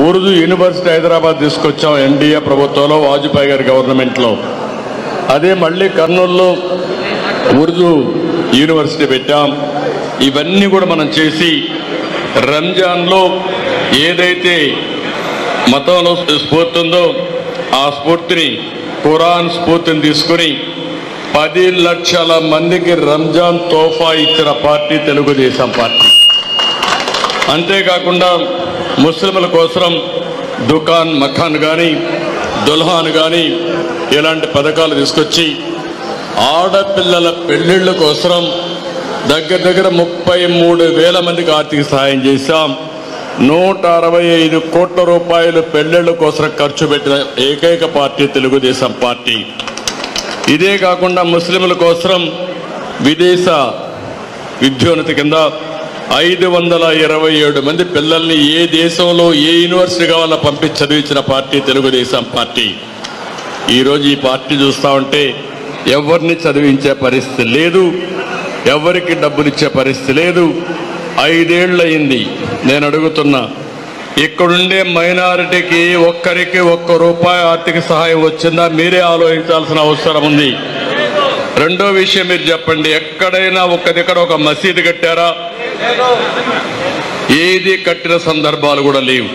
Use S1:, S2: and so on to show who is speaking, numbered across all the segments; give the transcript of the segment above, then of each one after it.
S1: Urdu university Hyderabad తీసుకొచ్చాం NDA ప్రభుత్వంలో, వాజ్పేయి గారి గవర్నమెంట్లో. అదే మళ్ళీ కర్నూలులో ఉర్దూ యూనివర్సిటీ పెట్టాం. ఇవన్నీ కూడా మనం చేసి రంజాన్లో ఏదైతే మతంలో స్ఫూర్తి ఉందో ఆ స్ఫూర్తిని, ఖురాన్ స్ఫూర్తిని తీసుకుని 10 లక్షల మందికి రంజాన్ తోఫా ఇచ్చిన పార్టీ తెలుగుదేశం పార్టీ. అంతేకాకుండా ముస్లింల కోసం దుకాన్ మఖాన్ కానీ, దుల్హాన్ కానీ ఇలాంటి పథకాలు తీసుకొచ్చి ఆడపిల్లల పెళ్లిళ్ళ కోసం దగ్గర 33,000 మందికి ఆర్థిక సహాయం చేశాం. 165 కోట్ల రూపాయలు పెళ్లిళ్ళ కోసం ఖర్చు పెట్టిన ఏకైక పార్టీ తెలుగుదేశం పార్టీ. ఇదే కాకుండా ముస్లింల కోసం విదేశ విద్యోన్నతి కింద 527 మంది పిల్లల్ని ఏ దేశంలో ఏ యూనివర్సిటీ కావాలో పంపించి చదివించిన పార్టీ తెలుగుదేశం పార్టీ. ఈరోజు ఈ పార్టీ చూస్తూ ఉంటే ఎవరిని చదివించే పరిస్థితి లేదు, ఎవరికి డబ్బులు ఇచ్చే పరిస్థితి లేదు. 5 ఏళ్ళయింది. నేను అడుగుతున్నా, ఇక్కడుండే మైనారిటీకి ఒక్కరికి ₹1 ఆర్థిక సహాయం వచ్చిందా? మీరే ఆలోచించాల్సిన అవసరం ఉంది. రెండో విషయం మీరు చెప్పండి, ఎక్కడైనా ఒక దగ్గర ఒక మసీదు కట్టారా? ఏది కట్టిన సందర్భాలు కూడా లేవు.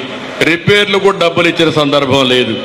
S1: రిపేర్లు కూడా డబ్బులు ఇచ్చిన సందర్భం లేదు.